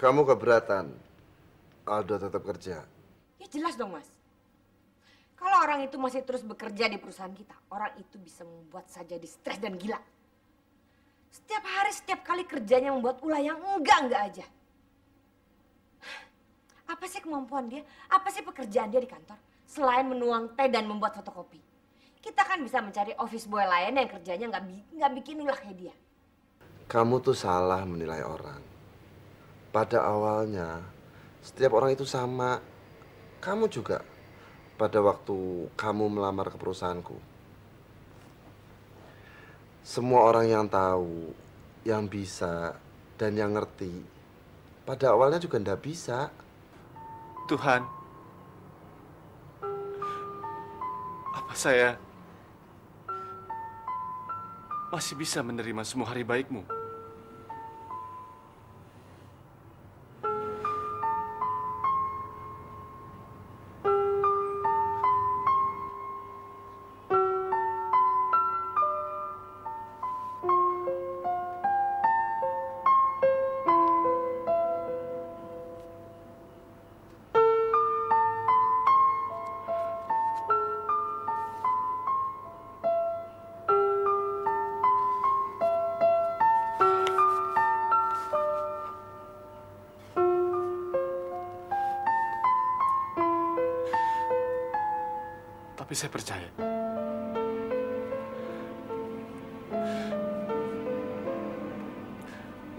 Kamu keberatan Aldo tetap kerja? Ya jelas dong, Mas. Kalau orang itu masih terus bekerja di perusahaan kita, orang itu bisa membuat saya jadi stres dan gila. Setiap hari, setiap kali kerjanya membuat ulah yang enggak aja. Apa sih kemampuan dia? Apa sih pekerjaan dia di kantor? Selain menuang teh dan membuat fotokopi. Kita kan bisa mencari office boy lain yang kerjanya nggak bikin ulah kayak dia. Kamu tuh salah menilai orang. Pada awalnya, setiap orang itu sama. Kamu juga. Pada waktu kamu melamar ke perusahaanku, semua orang yang tahu, yang bisa, dan yang ngerti, pada awalnya juga ndak bisa. Tuhan, apa saya masih bisa menerima semua hari baikmu? Tapi saya percaya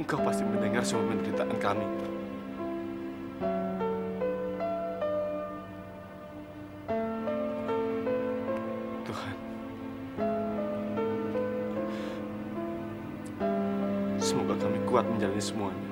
Engkau pasti mendengar semua penderitaan kami. Tuhan, semoga kami kuat menjalani semuanya.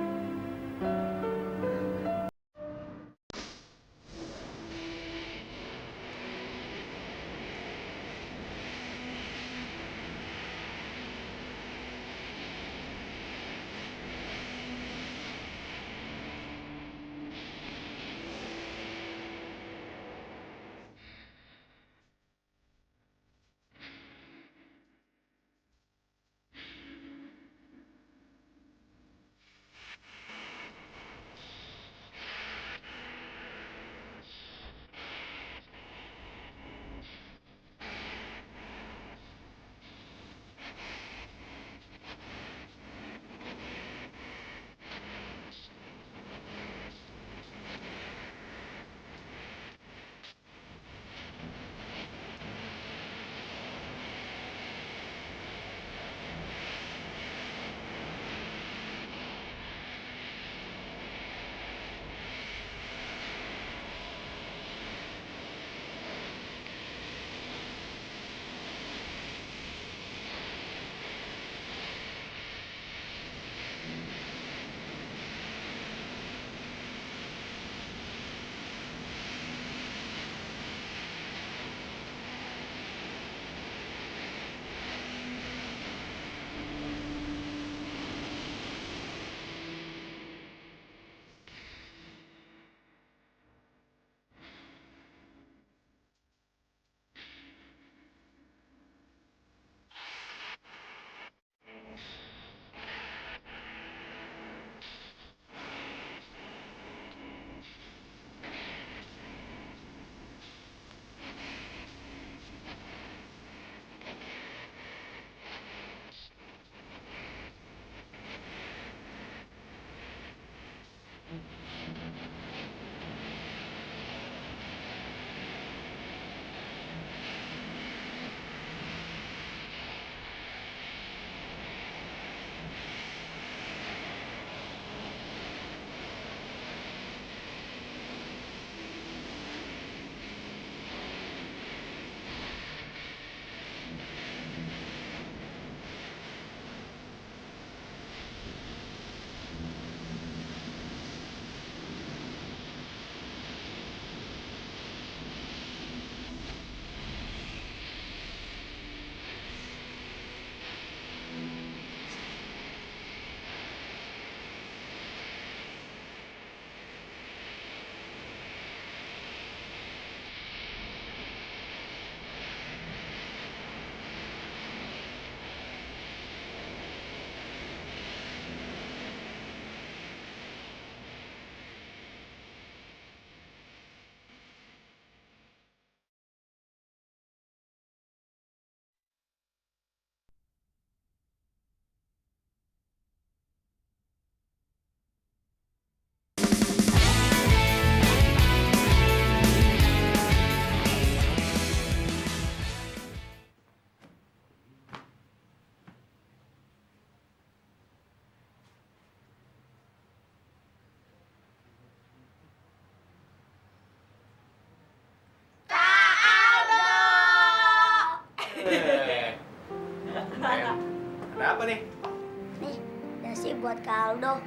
dasi buat Kaldo.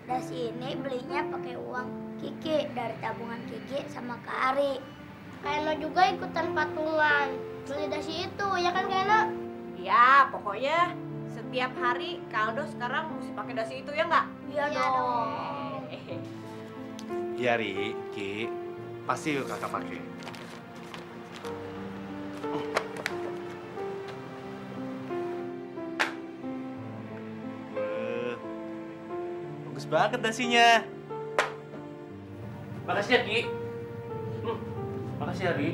Dasi ini belinya pakai uang Kiki dari tabungan Kiki sama Kak Ari. Keno juga ikutan patungan beli dasi itu, ya kan Keno? Ya, pokoknya setiap hari Kaldo sekarang mesti pakai dasi itu ya nggak? Iya dong. Iya, Ri, Ki. Pasti kakak pakai. Wah, bagus banget dasinya. Makasih ya, Ki. Makasih ya, Ri.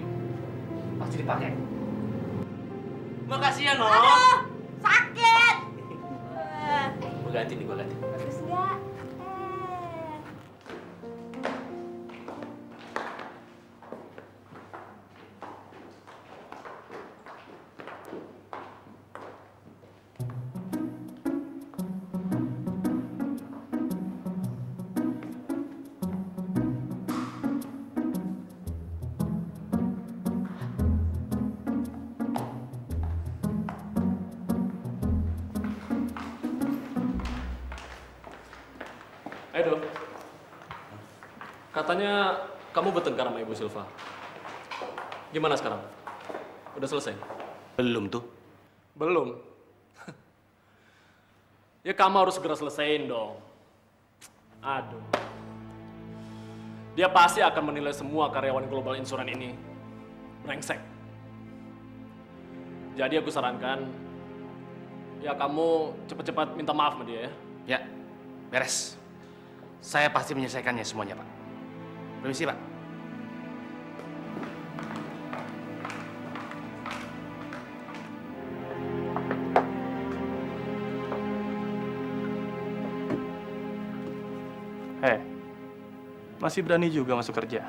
Pasti dipakai. Makasih ya, No. Sakit. Gue ganti nih, gue ganti. Bagus nggak? Edo, katanya kamu bertengkar sama Ibu Silva. Gimana sekarang? Udah selesai? Belum tuh. Belum. Ya kamu harus segera selesaiin dong. Aduh. Dia pasti akan menilai semua karyawan Global Insurance ini brengsek. Jadi aku sarankan, ya kamu cepat-cepat minta maaf sama dia ya. Ya, beres. Saya pasti menyelesaikannya semuanya, Pak. Permisi, Pak. Masih berani juga masuk kerja.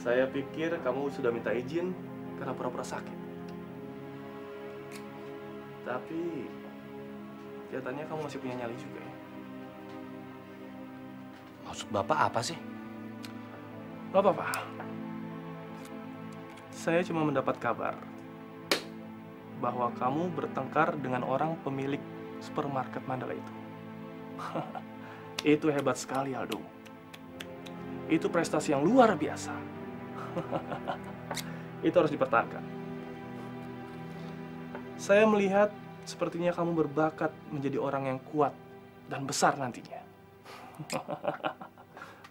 Saya pikir kamu sudah minta izin karena pura-pura sakit. Tapi kelihatannya kamu masih punya nyali juga ya. Maksud Bapak apa sih? Gak apa-apa. Saya cuma mendapat kabar bahwa kamu bertengkar dengan orang pemilik supermarket Mandala itu. Itu hebat sekali, Aldo. Itu prestasi yang luar biasa. Itu harus dipertahankan. Saya melihat sepertinya kamu berbakat menjadi orang yang kuat dan besar nantinya.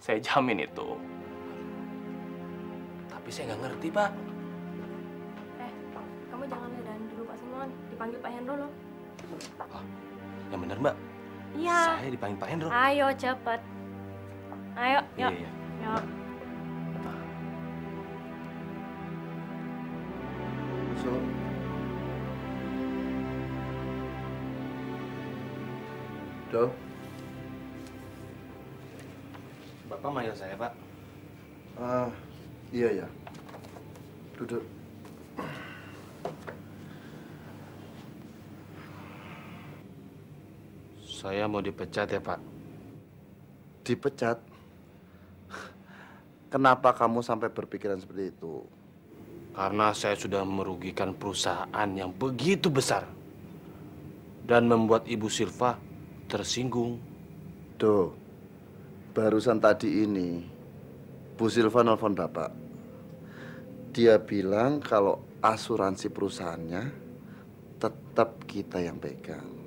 Saya jamin itu. Tapi saya nggak ngerti, Pak. Kamu jangan lihat dulu Pak Simon, dipanggil Pak Hendro loh. Yang bener, Mbak. Iya. Saya dipanggil Pak Hendro. Ayo cepet. Ayo, Iya, yuk. iya. Yuk. So, Do, Bapak manggil saya, Pak. iya ya. Duduk. Saya mau dipecat ya, Pak. Dipecat? Kenapa kamu sampai berpikiran seperti itu? Karena saya sudah merugikan perusahaan yang begitu besar. Dan membuat Ibu Silva tersinggung. Do, barusan tadi ini, Bu Silva nelfon Bapak. Dia bilang kalau asuransi perusahaannya tetap kita yang pegang.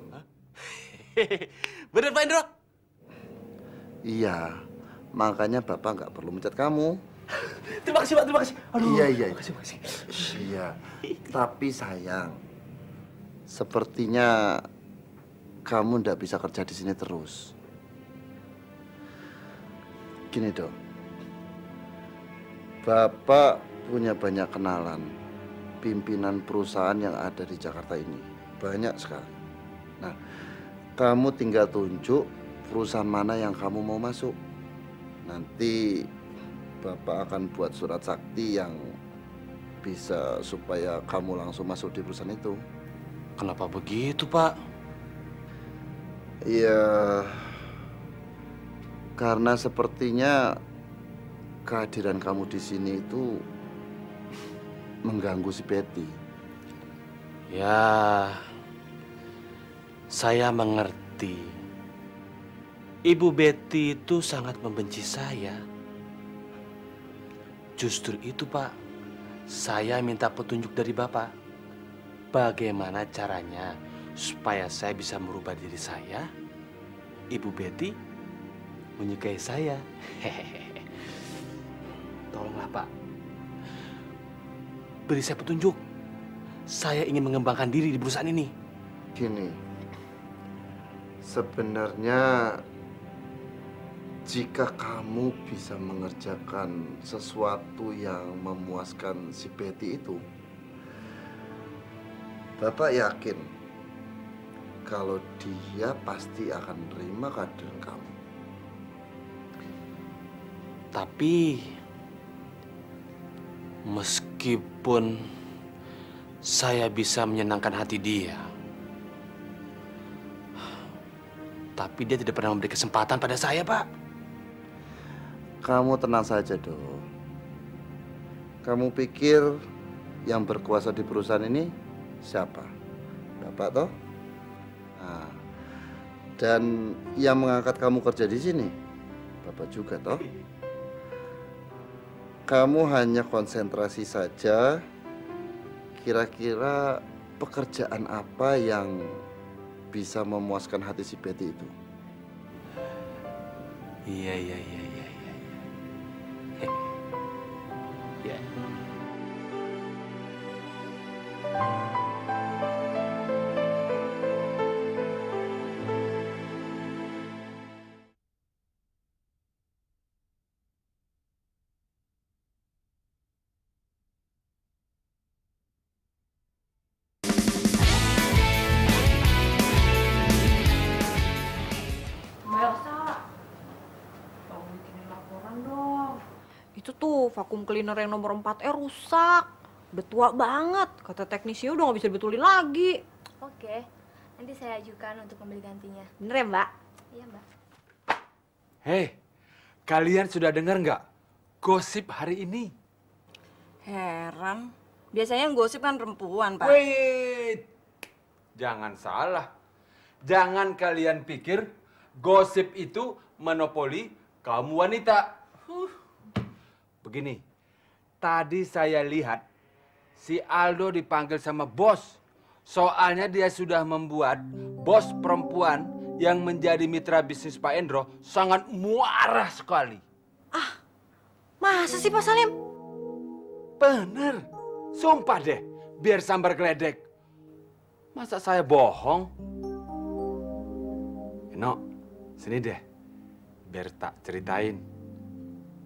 Bener, Pak Hendro? Iya, makanya Bapak nggak perlu mencat kamu. Terima kasih, Pak. Terima kasih. Aduh, Iya, iya. Makasih, makasih. Iya, tapi sayang, sepertinya kamu ndak bisa kerja di sini terus. Gini dong, Bapak punya banyak kenalan pimpinan perusahaan yang ada di Jakarta ini, banyak sekali. Nah, kamu tinggal tunjuk perusahaan mana yang kamu mau masuk. Nanti Bapak akan buat surat sakti yang bisa supaya kamu langsung masuk di perusahaan itu. Kenapa begitu, Pak? Iya, karena sepertinya kehadiran kamu di sini itu mengganggu si Betty. Ya, Saya mengerti. Ibu Betty itu sangat membenci saya. Justru itu, Pak. Saya minta petunjuk dari Bapak. Bagaimana caranya supaya saya bisa merubah diri saya, Ibu Betty menyukai saya. Hehehe. Tolonglah, Pak. Beri saya petunjuk. Saya ingin mengembangkan diri di perusahaan ini. Gini, sebenarnya jika kamu bisa mengerjakan sesuatu yang memuaskan si Betty itu, Bapak yakin kalau dia pasti akan menerima kehadiran kamu. Tapi meskipun saya bisa menyenangkan hati dia, tapi dia tidak pernah memberi kesempatan pada saya, Pak. Kamu tenang saja, Dok. Kamu pikir yang berkuasa di perusahaan ini siapa? Bapak toh? Nah, dan yang mengangkat kamu kerja di sini, Bapak juga toh? Kamu hanya konsentrasi saja. Kira-kira pekerjaan apa yang bisa memuaskan hati si Betty itu? Iya. Ya. Mbak Elsa, tolong bikinin laporan dong. Itu tuh vakum cleaner yang nomor 4R rusak. Udah tua banget, kata teknisinya udah gak bisa dibetulin lagi. Oke, nanti saya ajukan untuk membeli gantinya. Bener ya, Mbak? Iya, Mbak. Hei, kalian sudah dengar nggak gosip hari ini? Heran. Biasanya yang gosip kan perempuan, Pak. Wait, jangan salah. Jangan kalian pikir gosip itu monopoli kaum wanita. Begini, tadi saya lihat si Aldo dipanggil sama bos. Soalnya dia sudah membuat bos perempuan yang menjadi mitra bisnis Pak Endro sangat muarah sekali. Masa sih Pak Salim? Bener, sumpah deh, biar sambar geledek. Masa saya bohong? Eno, sini deh, biar tak ceritain.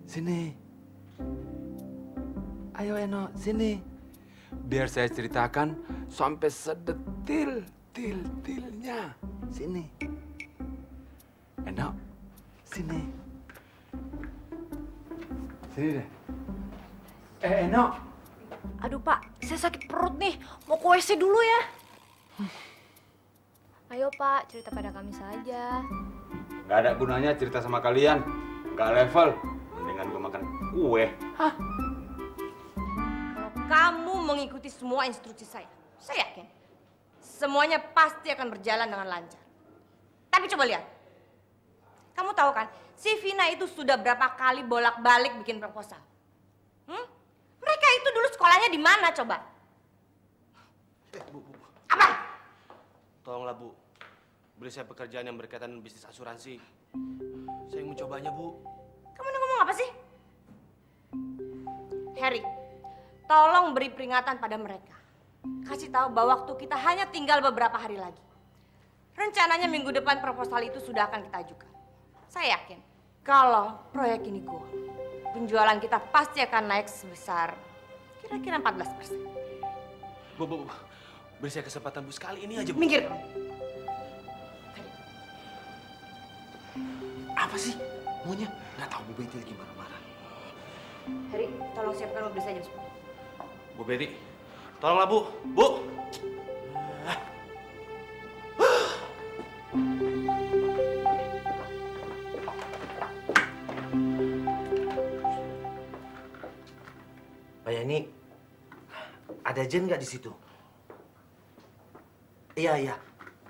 Sini. Ayo Eno, sini. Biar saya ceritakan sampai sedetil-tilnya. Sini. Eno, sini. Sini deh. Eno. Aduh Pak, saya sakit perut nih. Mau ke WC dulu ya. Ayo, Pak, cerita pada kami saja. Gak ada gunanya cerita sama kalian. Gak level. Mendingan gue makan kue. Kalau kamu mengikuti semua instruksi saya yakin semuanya pasti akan berjalan dengan lancar. Tapi coba lihat. Kamu tahu kan, si Vina itu sudah berapa kali bolak-balik bikin proposal. Mereka itu dulu sekolahnya di mana coba? Bu. Apa? Tolonglah, Bu. Beri saya pekerjaan yang berkaitan bisnis asuransi. Saya ingin mencobanya, Bu. Kamu ngomong apa sih? Harry, tolong beri peringatan pada mereka. Kasih tahu bahwa waktu kita hanya tinggal beberapa hari lagi. Rencananya minggu depan proposal itu sudah akan kita ajukan. Saya yakin kalau proyek ini goal, penjualan kita pasti akan naik sebesar kira-kira 14%. Bu. Beri saya kesempatan, Bu. Sekali ini aja, Bu. Minggir kamu. Apa sih maunya? Nggak tahu Bu Betty lagi marah-marah. Harry, tolong siapkan mobil saya jam 10. Bu Betty, tolonglah, Bu. Bu. Pak Yani, ada Jen nggak di situ? Iya.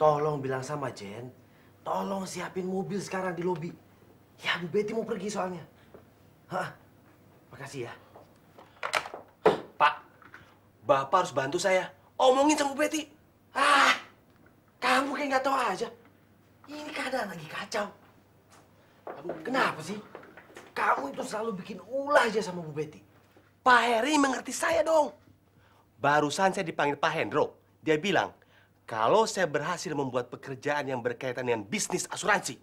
tolong bilang sama Jen, tolong siapin mobil sekarang di lobi. Ya, Bu Betty mau pergi soalnya. Hah, makasih ya. Pak, Bapak harus bantu saya. Omongin sama Bu Betty. Ah, kamu kayak nggak tahu aja. Ini keadaan lagi kacau. Kenapa sih? Kamu itu selalu bikin ulah aja sama Bu Betty. Pak Heri mengerti saya dong. Barusan saya dipanggil Pak Hendro. Dia bilang, kalau saya berhasil membuat pekerjaan yang berkaitan dengan bisnis asuransi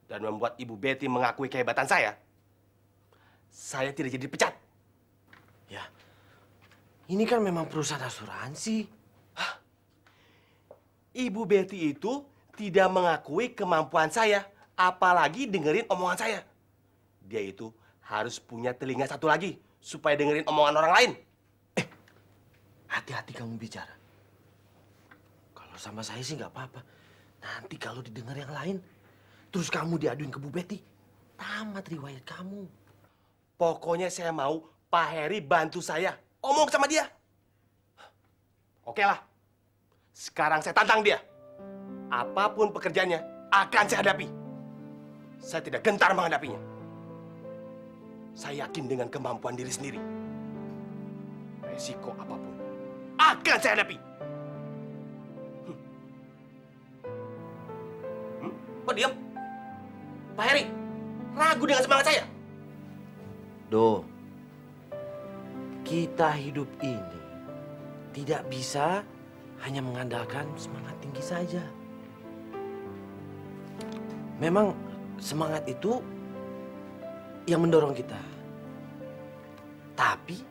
dan membuat Ibu Betty mengakui kehebatan saya tidak jadi dipecat. Ya, ini kan memang perusahaan asuransi. Hah? Ibu Betty itu tidak mengakui kemampuan saya, apalagi dengerin omongan saya. Dia itu harus punya telinga satu lagi supaya dengerin omongan orang lain. Hati-hati kamu bicara. Kalau sama saya sih nggak apa-apa. Nanti kalau didengar yang lain, terus kamu diaduin ke Bu Betty, tamat riwayat kamu. Pokoknya saya mau Pak Heri bantu saya. Omong sama dia. Oke lah. Sekarang saya tantang dia. Apapun pekerjaannya akan saya hadapi. Saya tidak gentar menghadapinya. Saya yakin dengan kemampuan diri sendiri. Resiko apapun akan saya hadapi. Kok diam? Pak Heri, ragu dengan semangat saya? Do, kita hidup ini tidak bisa hanya mengandalkan semangat tinggi saja. Memang semangat itu yang mendorong kita. Tapi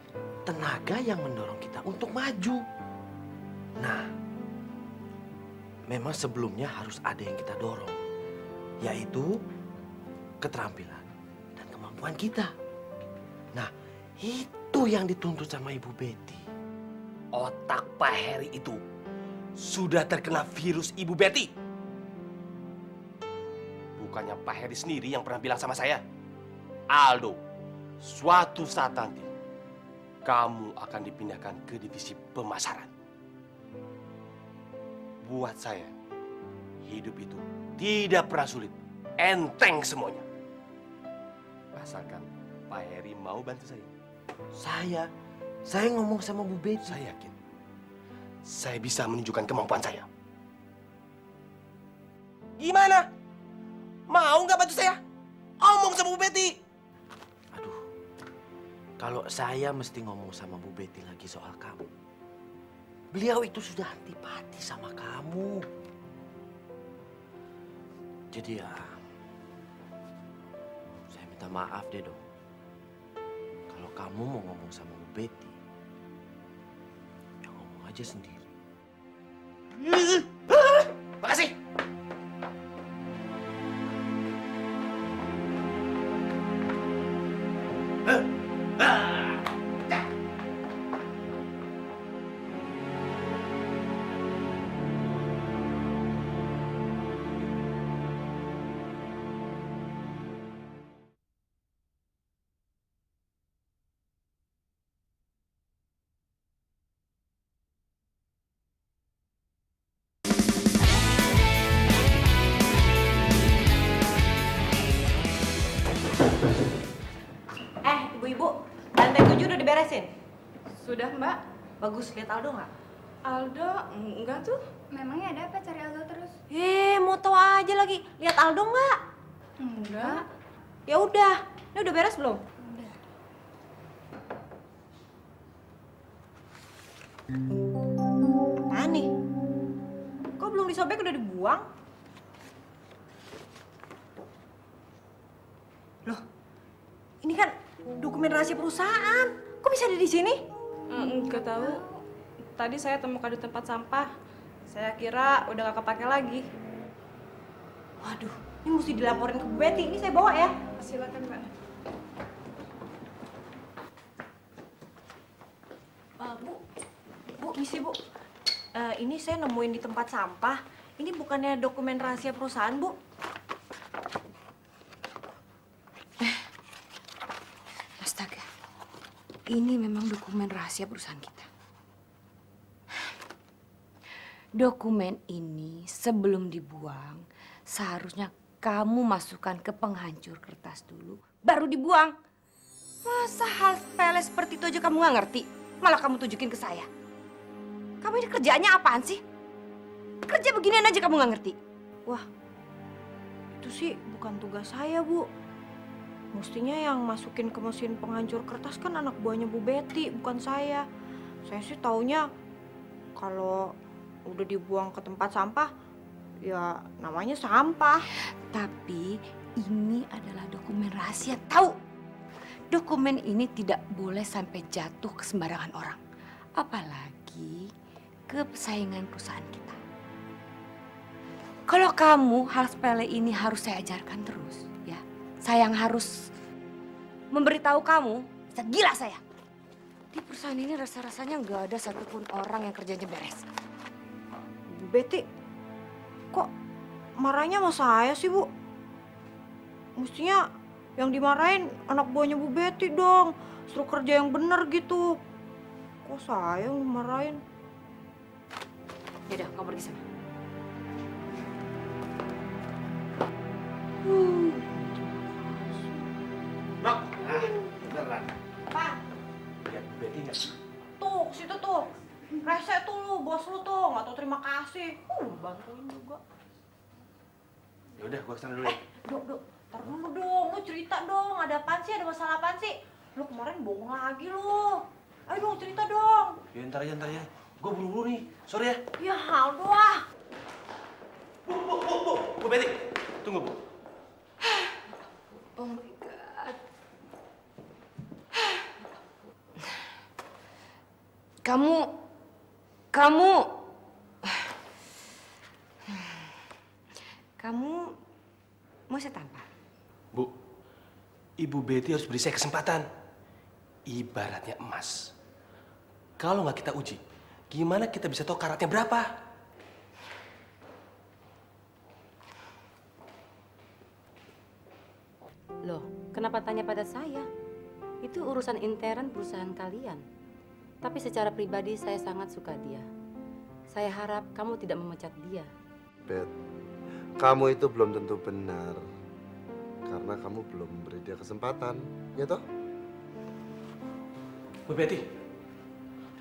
tenaga yang mendorong kita untuk maju. Nah, memang sebelumnya harus ada yang kita dorong, yaitu keterampilan dan kemampuan kita. Nah, itu yang dituntut sama Ibu Betty. Otak Pak Heri itu sudah terkena virus Ibu Betty. Bukannya Pak Heri sendiri yang pernah bilang sama saya, Aldo, suatu saat nanti kamu akan dipindahkan ke divisi pemasaran. Buat saya, hidup itu tidak pernah sulit. Enteng semuanya. Asalkan Pak Heri mau bantu saya. Saya ngomong sama Bu Betty. Saya yakin saya bisa menunjukkan kemampuan saya. Gimana? Mau nggak bantu saya? Omong sama Bu Betty. Aduh, kalau saya mesti ngomong sama Bu Betty lagi soal kamu. Beliau itu sudah antipati sama kamu. Jadi ya, saya minta maaf deh dong. Kalau kamu mau ngomong sama Bu Betty, ya ngomong aja sendiri. Makasih. Ibu-ibu, lantai 7 udah diberesin? Sudah, Mbak. Bagus, lihat Aldo nggak? Aldo, enggak tuh. Memangnya ada apa cari Aldo terus? Mau tahu aja lagi. Lihat Aldo nggak? Enggak. Ya udah, ini udah beres belum? Udah. Apaan nih? Kok belum disobek udah dibuang? Loh, ini kan dokumen rahasia perusahaan. Kok bisa ada di sini? Enggak tahu. Tadi saya temukan di tempat sampah. Saya kira udah gak kepake lagi. Waduh, ini mesti dilaporin ke Bu Betty. Ini saya bawa ya. Silakan, Mbak. Bu, misi Bu. Ini saya nemuin di tempat sampah. Ini bukannya dokumen rahasia perusahaan, Bu? Astaga. Ini memang dokumen rahasia perusahaan kita. Dokumen ini sebelum dibuang, seharusnya kamu masukkan ke penghancur kertas dulu, baru dibuang. Masa hal sepele seperti itu aja kamu nggak ngerti? Malah kamu tunjukin ke saya. Kamu ini kerjaannya apaan sih? Kerja beginian aja kamu nggak ngerti? Wah, itu sih bukan tugas saya, Bu. Mestinya yang masukin ke mesin penghancur kertas kan anak buahnya Bu Betty, bukan saya. Saya sih taunya kalau udah dibuang ke tempat sampah, ya namanya sampah. Tapi ini adalah dokumen rahasia, tahu? Dokumen ini tidak boleh sampai jatuh ke sembarangan orang. Apalagi ke persaingan perusahaan kita. Kalau kamu hal sepele ini harus saya ajarkan terus, ya. Saya yang harus memberitahu kamu, bisa gila saya. Di perusahaan ini rasa-rasanya nggak ada satupun orang yang kerjanya beres. Bu Betty, kok marahnya sama saya sih, Bu? Mestinya yang dimarahin anak buahnya Bu Betty dong. Suruh kerja yang bener gitu. Kok saya yang dimarahin? Yaudah, kamu pergi sana. Nok, beneran. Pak, Lihat Bu Betty nggak? tuh, situ tuh. Rese tuh lu, bos lu tuh. Nggak tahu terima kasih. Bantuin juga. Ya udah, gua kesana dulu ya. Dok, ntar dulu dong. Lu cerita dong. Ada apaan sih? Ada masalah apaan sih? Lu kemarin bohong lagi lu. Ayo dong, cerita dong. Ya ntar aja. Gua buru-buru nih. Sorry ya. Ya, Aldo ah. Bu Betty, tunggu Bu. Oh my God. Kamu mau saya tampar? Bu, Ibu Betty harus beri saya kesempatan. Ibaratnya emas. Kalau nggak kita uji, gimana kita bisa tahu karatnya berapa? Loh, kenapa tanya pada saya? Itu urusan intern perusahaan kalian. Tapi secara pribadi saya sangat suka dia. Saya harap kamu tidak memecat dia. Bet, kamu itu belum tentu benar. Karena kamu belum memberi dia kesempatan, ya toh? Bu Betty,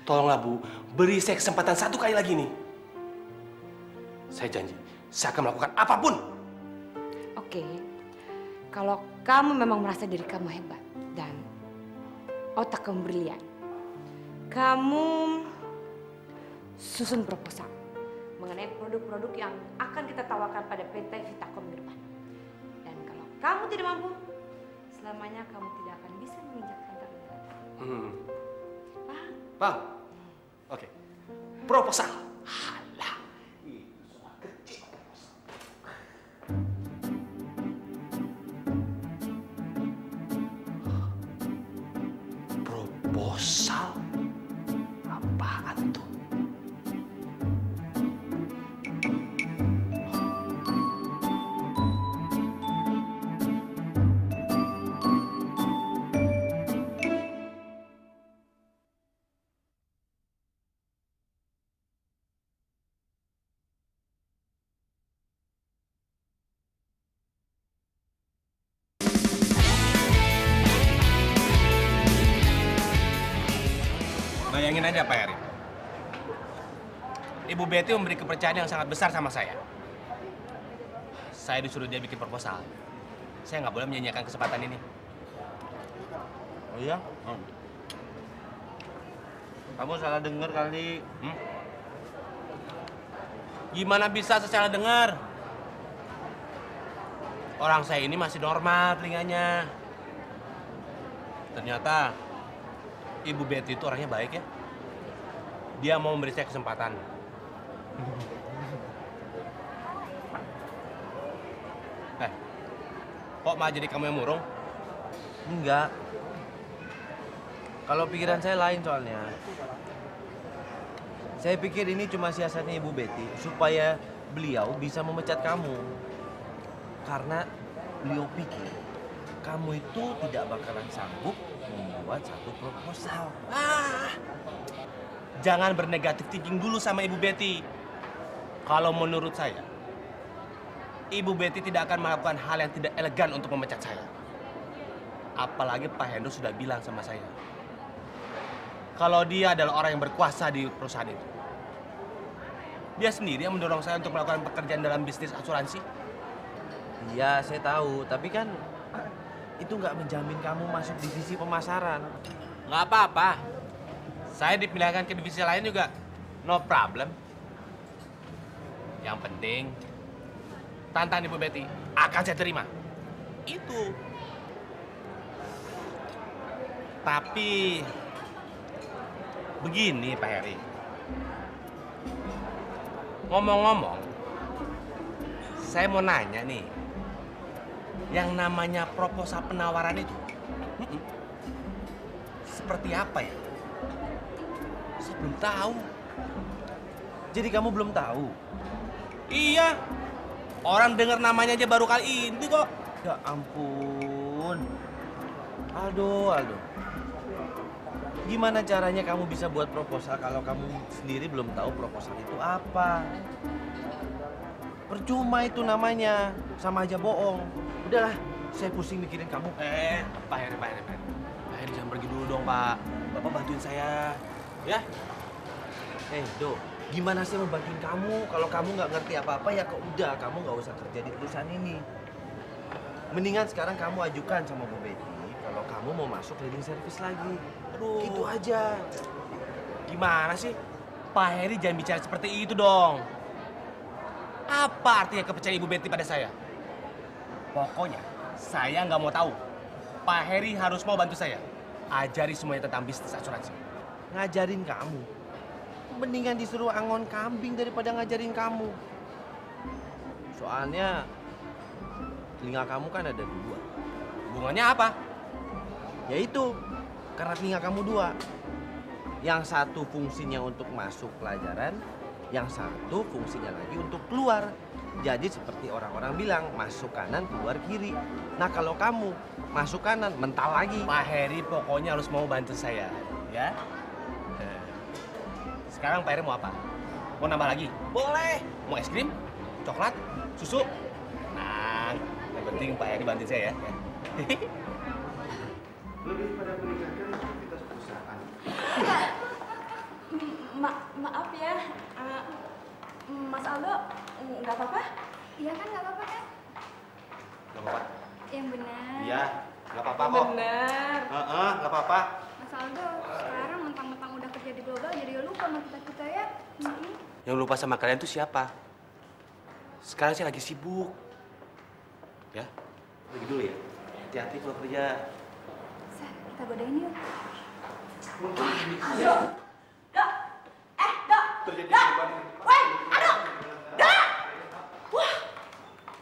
tolonglah Bu, beri saya kesempatan satu kali lagi nih. Saya janji, saya akan melakukan apapun. Oke, kalau kamu memang merasa diri kamu hebat dan otak kamu brilian, kamu susun proposal mengenai produk-produk yang akan kita tawarkan pada PT Vitacom ke depan. Dan kalau kamu tidak mampu, selamanya kamu tidak akan bisa menginjakkan kaki. Paham? Paham? Oke. Proposal. Halah. Itu soal kecil. Proposal? Apaan tuh? Bayangin aja Pak Erik. Ibu Betty memberi kepercayaan yang sangat besar sama saya. Saya disuruh dia bikin proposal. Saya nggak boleh menyanyiakan kesempatan ini. Oh iya? Kamu salah dengar kali. Gimana bisa saya salah dengar? Orang saya ini masih normal telinganya. Ternyata Ibu Betty itu orangnya baik ya. Dia mau memberi saya kesempatan. Kok malah jadi kamu yang murung? Enggak. Kalau pikiran saya lain soalnya. Saya pikir ini cuma siasatnya Ibu Betty supaya beliau bisa memecat kamu. Karena beliau pikir kamu itu tidak bakalan sanggup membuat satu proposal. Jangan bernegatif thinking dulu sama Ibu Betty. Kalau menurut saya, Ibu Betty tidak akan melakukan hal yang tidak elegan untuk memecat saya. Apalagi Pak Hendro sudah bilang sama saya, kalau dia adalah orang yang berkuasa di perusahaan itu. Dia sendiri yang mendorong saya untuk melakukan pekerjaan dalam bisnis asuransi. Iya, saya tahu. Tapi kan itu nggak menjamin kamu masuk divisi pemasaran. Nggak apa-apa. Saya dipindahkan ke divisi lain juga. No problem. Yang penting, tantangan Ibu Betty akan saya terima. Itu. Tapi, begini Pak Heri. Ngomong-ngomong, saya mau nanya nih. Yang namanya proposal penawaran itu, seperti apa ya? Saya belum tahu. Jadi kamu belum tahu? Iya, orang dengar namanya aja baru kali ini kok. Ya ampun. Aldo. Gimana caranya kamu bisa buat proposal kalau kamu sendiri belum tahu proposal itu apa? Percuma itu namanya, sama aja bohong. Udahlah, saya pusing mikirin kamu. Pak Heri. Pak Heri jangan pergi dulu dong, Pak. Bapak bantuin saya, ya? Do, gimana sih mau bantuin kamu? Kalau kamu nggak ngerti apa-apa ya udah, kamu nggak usah kerja di perusahaan ini. Mendingan sekarang kamu ajukan sama Bu Betty kalau kamu mau masuk cleaning service lagi. Aduh. Gitu aja. Gimana sih? Pak Heri jangan bicara seperti itu dong. Apa artinya kepercayaan Ibu Betty pada saya? Pokoknya, saya nggak mau tahu. Pak Heri harus mau bantu saya. Ajari semuanya tentang bisnis asuransi. Ngajarin kamu. Mendingan disuruh angon kambing daripada ngajarin kamu. Soalnya telinga kamu kan ada 2. Hubungannya apa? Yaitu, karena telinga kamu 2. Yang satu fungsinya untuk masuk pelajaran, yang satu fungsinya lagi untuk keluar. Jadi seperti orang-orang bilang, masuk kanan, keluar kiri. Nah kalau kamu masuk kanan, mental lagi. Pak Heri pokoknya harus mau bantu saya, ya. Sekarang Pak Heri mau apa? Mau nambah lagi? Boleh. Mau es krim? Coklat? Susu? Tenang. Yang penting Pak Heri bantu saya ya. Lebih pada meningkatkan aktivitas perusahaan. Maaf ya, Mas Aldo, nggak apa-apa? Iya kan nggak apa-apa kan? Gak apa-apa. Yang benar. Iya, gak apa-apa kok. Bener. Gak apa-apa. Mas Aldo, sekarang mentang-mentang udah kerja di global jadi lupa sama kita ya. Yang lupa sama kalian tuh siapa? Sekarang saya lagi sibuk. Ya, pergi dulu ya. Hati-hati kalau kerja. Kita godain yuk.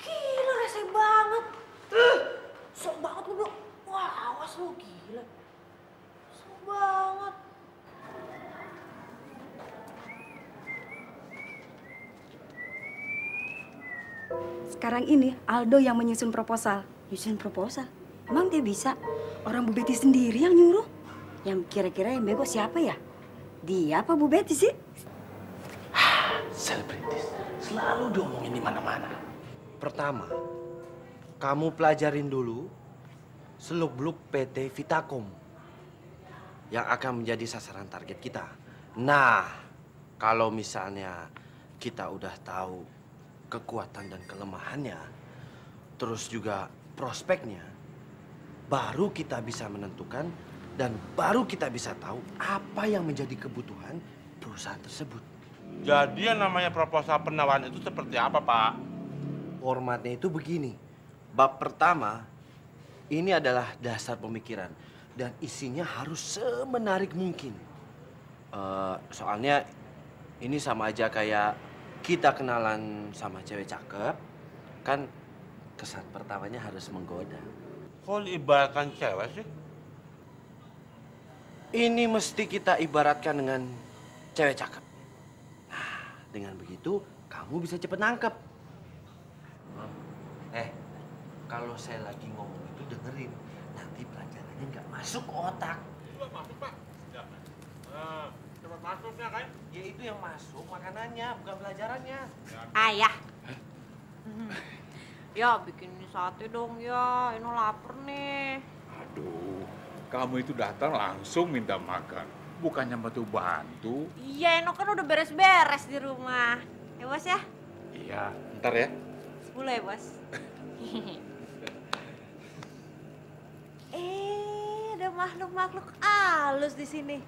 Gila, rese banget. Sok banget lu, Bro. Wah, awas lu, gila. Sok banget. Sekarang ini Aldo yang menyusun proposal. Nyusun proposal? Emang dia bisa? Orang Bu Betty sendiri yang nyuruh. Yang kira-kira yang bego siapa ya? Dia apa Bu Betty sih? Selebritis selalu diomongin di mana-mana. Pertama, kamu pelajarin dulu seluk-beluk PT Vitacom yang akan menjadi sasaran target kita. Nah, kalau misalnya kita udah tahu kekuatan dan kelemahannya, terus juga prospeknya, baru kita bisa menentukan dan baru kita bisa tahu apa yang menjadi kebutuhan perusahaan tersebut. Jadi yang namanya proposal penawaran itu seperti apa, Pak? Formatnya itu begini. Bab pertama, ini adalah dasar pemikiran dan isinya harus semenarik mungkin. Soalnya ini sama aja kayak kita kenalan sama cewek cakep, kan kesan pertamanya harus menggoda. Kok diibaratkan cewek sih? Ini mesti kita ibaratkan dengan cewek cakep. Nah, dengan begitu kamu bisa cepet nangkep. Kalau saya lagi ngomong itu dengerin. Nanti pelajarannya nggak masuk ke otak. Masuk, Pak. Siap. Coba tempat masuknya kan? Ya itu yang masuk makanannya, bukan pelajarannya. Ayah. Ya, bikin sate dong ya. Eno lapar nih. Aduh, kamu itu datang langsung minta makan. Bukannya bantu-bantu. Iya, Eno kan udah beres-beres di rumah. Ya, Bos ya? Iya, ntar ya. 10 ya, Bos. Ada makhluk-makhluk halus di sini.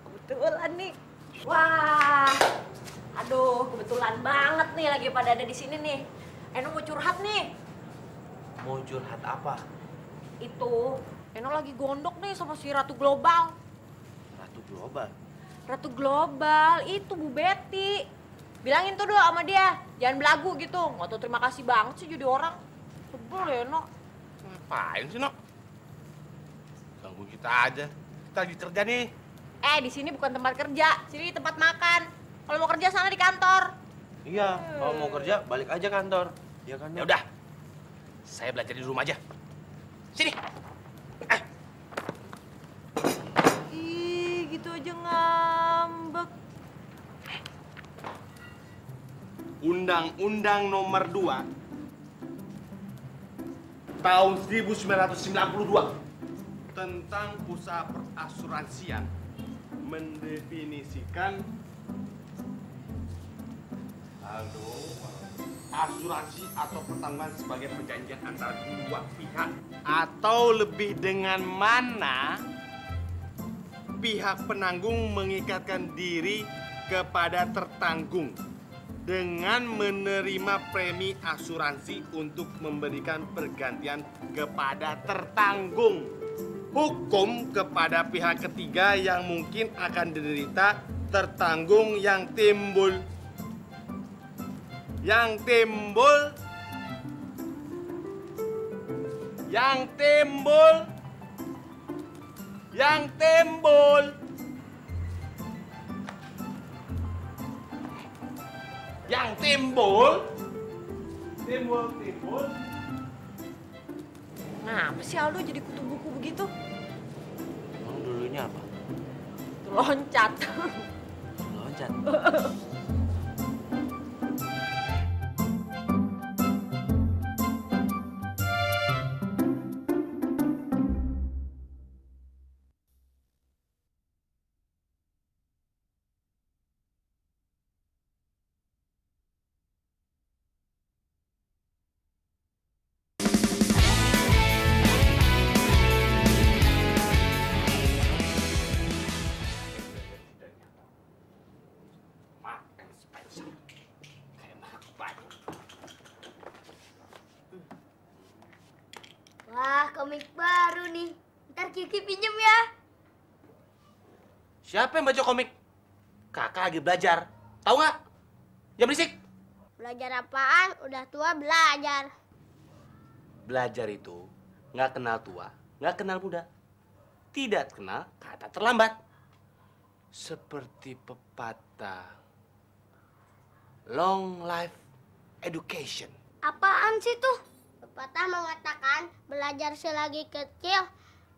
Kebetulan nih. Wah. Aduh, kebetulan banget nih lagi pada ada di sini nih. Eno mau curhat nih. Mau curhat apa? Itu, Eno lagi gondok nih sama si Ratu Global. Ratu Global? Ratu Global, itu Bu Betty. Bilangin tuh doa sama dia, jangan belagu gitu. Nggak tahu terima kasih banget sih jadi orang. Sebel ya, Eno. Ngapain sih, Nok? Ganggu kita aja. Kita lagi kerja nih. Di sini bukan tempat kerja, sini tempat makan. Kalau mau kerja sana di kantor. Iya, kalau mau kerja balik aja kantor. Ya kan? Ya udah. Saya belajar di rumah aja. Sini. Ih, gitu aja ngambek. Undang-Undang Nomor 2 Tahun 1992 tentang usaha perasuransian mendefinisikan asuransi atau pertanggungan sebagai perjanjian antara dua pihak, atau lebih dengan mana pihak penanggung mengikatkan diri kepada tertanggung dengan menerima premi asuransi untuk memberikan pergantian kepada tertanggung hukum kepada pihak ketiga yang mungkin akan diderita tertanggung yang timbul Nah, apa sih Aldo jadi kutu buku begitu? Emang dulunya apa? Loncat. Loncat. Wah, komik baru nih. Ntar Kiki pinjem ya. Siapa yang baca komik? Kakak lagi belajar. Tahu nggak? Jangan berisik. Belajar apaan? Udah tua belajar. Belajar itu nggak kenal tua, nggak kenal muda. Tidak kenal kata terlambat. Seperti pepatah long life education. Apaan sih tuh? Pepatah mengatakan belajar selagi kecil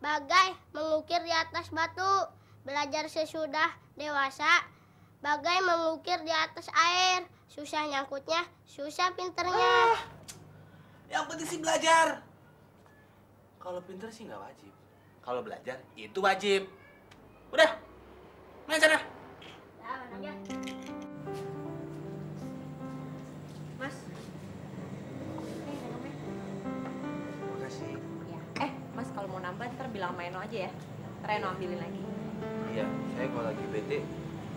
bagai mengukir di atas batu. Belajar sesudah dewasa bagai mengukir di atas air. Susah nyangkutnya, susah pinternya. Yang penting sih belajar. Kalau pinter sih nggak wajib. Kalau belajar itu wajib. Udah, main sana. Mas. Makasih. Mas kalau mau nambah ntar bilang sama Eno aja ya. Ntar Eno ambilin lagi. Iya, saya kalau lagi bete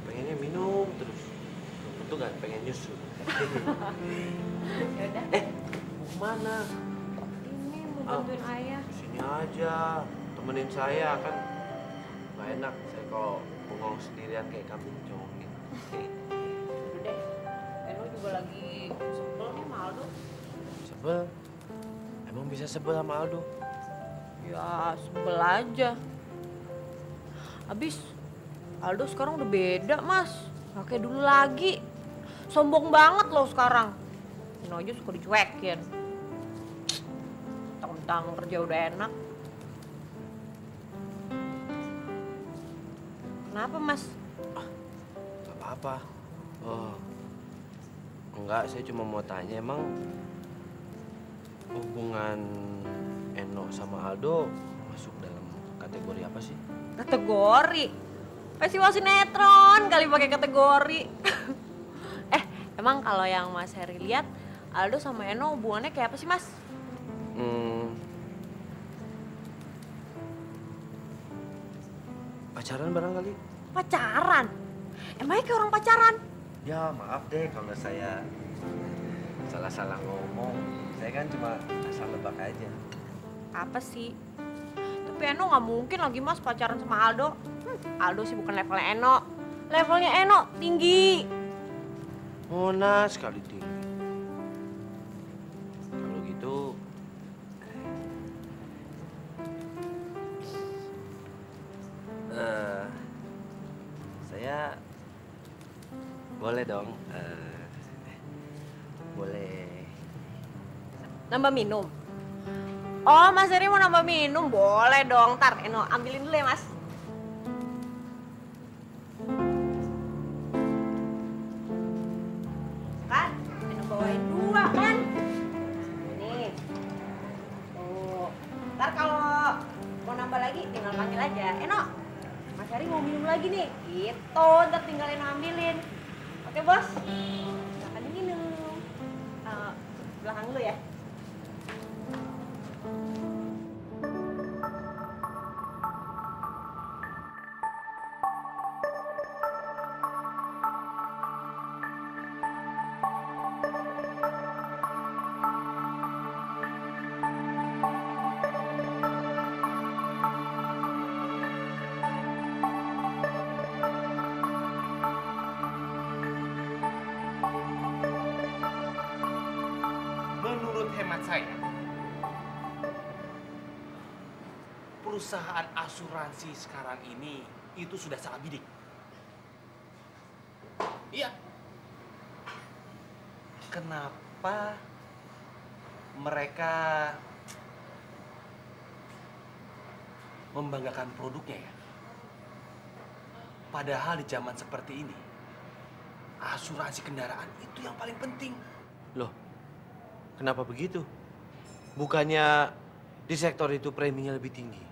pengennya minum terus. Untung nggak pengen nyusu. Ya udah. Mau kemana? Ini mau bantuin ayah. Sini aja, temenin saya kan. Nggak enak saya kalau bengong sendirian kayak kambing congin. Udah deh. Eno juga lagi sebel nih sama Aldo. Sebel? Emang bisa sebel sama Aldo? Ya sebel aja. Habis Aldo sekarang udah beda mas. Gak kayak dulu lagi. Sombong banget loh sekarang. Eno aja suka dicuekin. Tentang kerja udah enak. Kenapa mas? apa? Oh, enggak, saya cuma mau tanya, emang hubungan Eno sama Aldo masuk dalam kategori apa sih? Kategori? Festival sinetron kali pakai kategori. Emang kalau yang Mas Heri lihat, Aldo sama Eno hubungannya kayak apa sih, Mas? Pacaran barangkali? Pacaran? Emangnya kayak orang pacaran? Ya maaf deh kalau saya salah-salah ngomong. Saya kan cuma asal lebak aja. Apa sih? Tapi Eno nggak mungkin lagi Mas pacaran sama Aldo. Aldo sih bukan levelnya Eno. Levelnya Eno tinggi. Mona sekali tinggi. Kalau gitu, saya boleh dong. Boleh. Nambah minum? Oh, Mas Heri mau nambah minum? Boleh dong. Ntar Eno ambilin dulu ya, Mas. Kan? Eno bawain 2 kan? Nih. Tuh. Ntar kalau mau nambah lagi tinggal panggil aja. Eno, Mas Heri mau minum lagi nih. Gitu, ntar tinggal Eno ambilin. Oke, Bos? Silahkan diminum. Belakang dulu ya. menurut hemat saya, perusahaan asuransi sekarang ini itu sudah salah bidik. Iya. Kenapa mereka membanggakan produknya ya? Padahal di zaman seperti ini, asuransi kendaraan itu yang paling penting. Loh, kenapa begitu? Bukannya di sektor itu preminya lebih tinggi?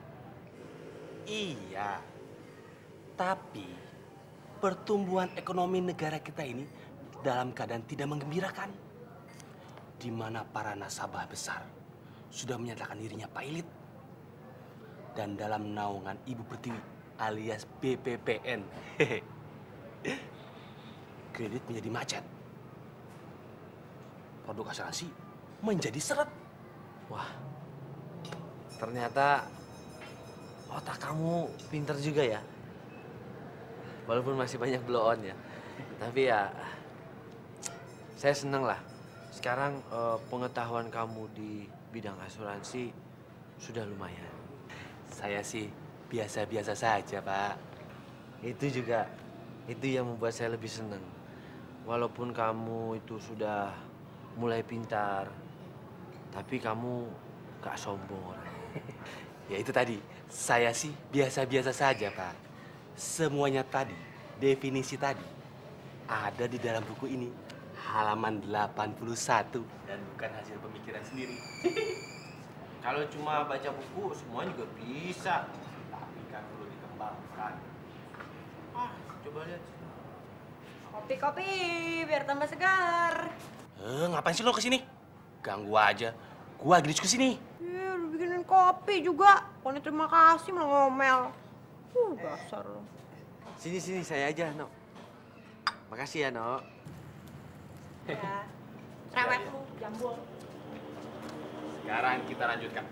Iya, tapi pertumbuhan ekonomi negara kita ini dalam keadaan tidak menggembirakan. Di mana para nasabah besar sudah menyatakan dirinya pailit. Dan dalam naungan Ibu Pertiwi alias BPPN, kredit menjadi macet. Produk asuransi menjadi seret. Wah, ternyata otak kamu pinter juga ya. Walaupun masih banyak blow on ya. Tapi ya, saya seneng lah. Sekarang pengetahuan kamu di bidang asuransi sudah lumayan. Saya sih biasa-biasa saja, Pak. Itu yang membuat saya lebih senang. Walaupun kamu itu sudah mulai pintar, tapi kamu gak sombong orang. Ya itu tadi, saya sih biasa-biasa saja, Pak. Semuanya tadi, definisi tadi, ada di dalam buku ini. Halaman 81. Dan bukan hasil pemikiran sendiri. Kalau cuma baca buku, semua juga bisa. Tapi kan perlu dikembangkan. Coba lihat. Kopi-kopi, biar tambah segar. Ngapain sih lo kesini? Ganggu aja. Gua lagi diskusi nih. Udah bikinin kopi juga. Pokoknya terima kasih malah ngomel. Dasar lo. Sini, saya aja, No. Makasih ya, No. Ya. Cerewet lu, jambul. Sekarang kita lanjutkan.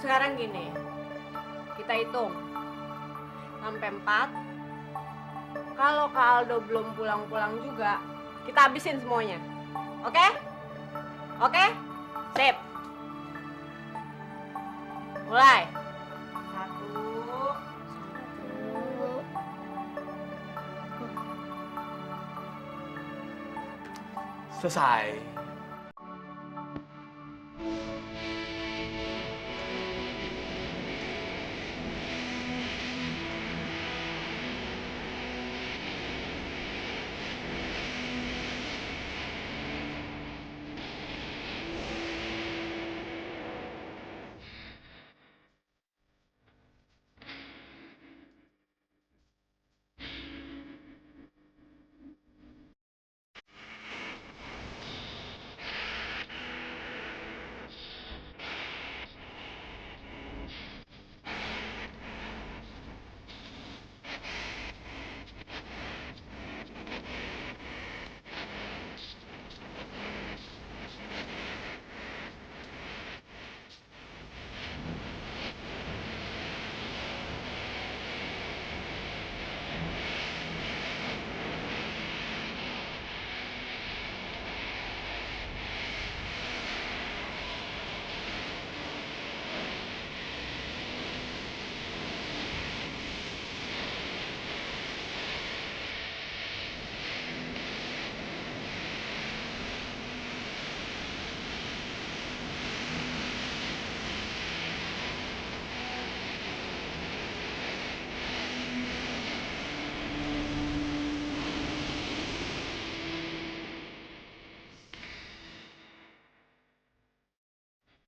Sekarang gini, kita hitung sampai 4. Kalau Kak Aldo belum pulang-pulang juga, kita habisin semuanya. Oke? Oke? Sip. Mulai. 1. Selesai.